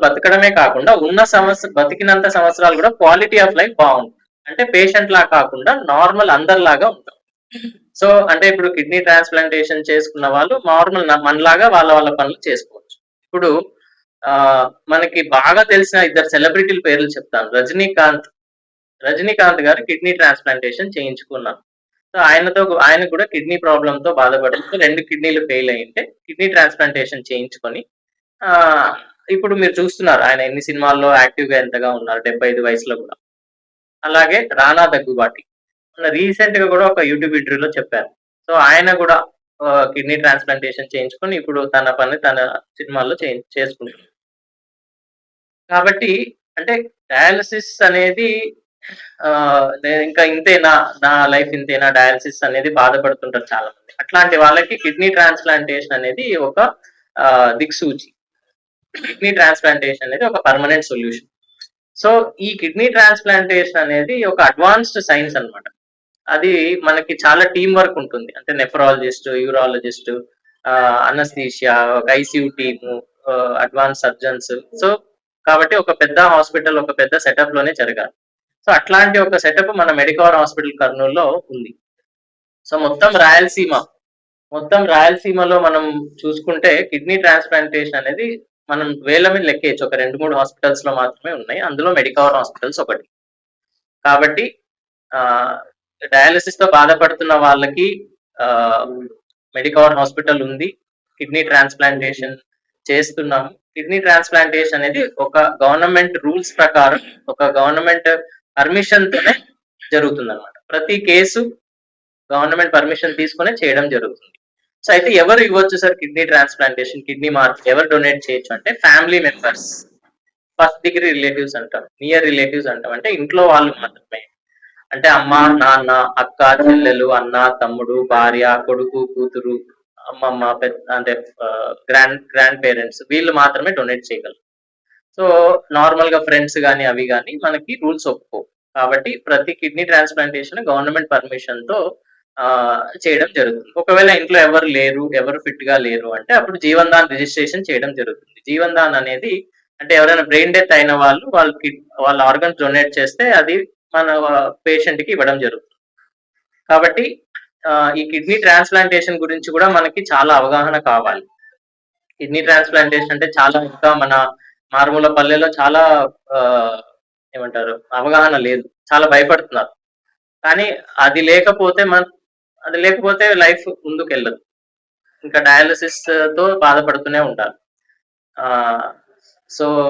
బతకడమే కాకుండా ఉన్న బతికినంత సంవత్సరాలు కూడా క్వాలిటీ ఆఫ్ లైఫ్ బాగుంటుంది. అంటే పేషెంట్ లా కాకుండా నార్మల్ అందరిలాగా ఉంటాం. సో అంటే ఇప్పుడు కిడ్నీ ట్రాన్స్ప్లాంటేషన్ చేసుకున్న వాళ్ళు నార్మల్ మనలాగా వాళ్ళ వాళ్ళ పనులు చేసుకోవచ్చు. ఇప్పుడు ఆ మనకి బాగా తెలిసిన ఇద్దరు సెలబ్రిటీల పేర్లు చెప్తాను. రజనీకాంత్ గారు కిడ్నీ ట్రాన్స్ప్లాంటేషన్ చేయించుకున్నారు. సో ఆయన కూడా కిడ్నీ ప్రాబ్లమ్ తో బాధపడుతూ 2 కిడ్నీలు ఫెయిల్ అయ్యింటే కిడ్నీ ట్రాన్స్ప్లాంటేషన్ చేయించుకొని ఆ ఇప్పుడు మీరు చూస్తున్నారు ఆయన ఎన్ని సినిమాల్లో యాక్టివ్ గా ఎంతగా ఉన్నారు 75 వయసులో కూడా. అలాగే రానా దగ్గుబాటి రీసెంట్ గా కూడా ఒక యూట్యూబ్ ఇంటర్వ్యూలో చెప్పారు. సో ఆయన కూడా కిడ్నీ ట్రాన్స్ప్లాంటేషన్ చేయించుకొని ఇప్పుడు తన పని తన సినిమాల్లో చేసుకుంటున్నారు. కాబట్టి అంటే డయాలసిస్ అనేది నేను ఇంకా ఇంతేనా, నా లైఫ్ ఇంతేనా డయాలసిస్ అనేది బాధపడుతుంటారు చాలా మంది. అట్లాంటి వాళ్ళకి కిడ్నీ ట్రాన్స్ప్లాంటేషన్ అనేది ఒక దిక్సూచి. కిడ్నీ ట్రాన్స్ప్లాంటేషన్ అనేది ఒక పర్మనెంట్ సొల్యూషన్. సో ఈ కిడ్నీ ట్రాన్స్ప్లాంటేషన్ అనేది ఒక అడ్వాన్స్డ్ సైన్స్ అన్నమాట. అది మనకి చాలా టీం వర్క్ ఉంటుంది. అంటే నెఫ్రాలజిస్ట్, యూరాలజిస్ట్, అనస్థీషియా, ఒక ICU team, advance surgeons. So కాబట్టి ఒక పెద్ద హాస్పిటల్, ఒక పెద్ద సెటప్ లోనే జరగాలి. సో అట్లాంటి ఒక సెటప్ మన మెడికవర్ హాస్పిటల్ కర్నూలులో ఉంది. సో మొత్తం రాయలసీమలో మనం చూసుకుంటే కిడ్నీ ట్రాన్స్ప్లాంటేషన్ అనేది మనం వేల మీద లెక్కేయచ్చు. ఒక 2-3 హాస్పిటల్స్ లో మాత్రమే ఉన్నాయి. అందులో మెడికవర్ హాస్పిటల్స్ ఒకటి. కాబట్టి డయాలసిస్ తో బాధపడుతున్న వాళ్ళకి మెడికవర్ హాస్పిటల్ ఉంది. కిడ్నీ ట్రాన్స్ప్లాంటేషన్ చేస్తున్నాము. కిడ్నీ ట్రాన్స్ప్లాంటేషన్ అనేది ఒక గవర్నమెంట్ రూల్స్ ప్రకారం, ఒక గవర్నమెంట్ పర్మిషన్ తోనే జరుగుతుంది అనమాట. ప్రతి కేసు గవర్నమెంట్ పర్మిషన్ తీసుకునే చేయడం జరుగుతుంది. సో అయితే ఎవరు ఇవ్వచ్చు సార్ కిడ్నీ ట్రాన్స్ప్లాంటేషన్, కిడ్నీ మార్పు ఎవరు డొనేట్ చేయొచ్చు అంటే family members, first degree relatives అంటాం, నియర్ రిలేటివ్స్ అంటాం. అంటే ఇంట్లో వాళ్ళు మాత్రమే. అంటే అమ్మ, నాన్న, అక్క, చెల్లెలు, అన్న, తమ్ముడు, భార్య, కొడుకు, కూతురు, అమ్మమ్మ, అంటే గ్రాండ్ పేరెంట్స్ వీళ్ళు మాత్రమే డొనేట్ చేయగలరు. సో నార్మల్ గా ఫ్రెండ్స్ కానీ అవి కానీ మనకి రూల్స్ ఒప్పుకో. కాబట్టి ప్రతి కిడ్నీ ట్రాన్స్ప్లాంటేషన్ గవర్నమెంట్ పర్మిషన్ తో చేయడం జరుగుతుంది. ఒకవేళ ఇంట్లో ఎవరు లేరు, ఎవరు ఫిట్ గా లేరు అంటే అప్పుడు జీవన్ దాన్ రిజిస్ట్రేషన్ చేయడం జరుగుతుంది. జీవన్ దాన్ అనేది అంటే ఎవరైనా బ్రెయిన్ డెత్ అయిన వాళ్ళ ఆర్గన్స్ డొనేట్ చేస్తే అది మన పేషెంట్ కి ఇవ్వడం జరుగుతుంది. కాబట్టి ఈ కిడ్నీ ట్రాన్స్ప్లాంటేషన్ గురించి కూడా మనకి చాలా అవగాహన కావాలి. కిడ్నీ ట్రాన్స్ప్లాంటేషన్ అంటే చాలా ఇంకా మన మారుమూల పల్లెలో చాలా ఏమంటారు అవగాహన లేదు, చాలా భయపడుతున్నారు. కానీ అది లేకపోతే లైఫ్ ముందుకెళ్ళదు. ఇంకా డయాలసిస్ తో బాధపడుతూనే ఉంటారు. సో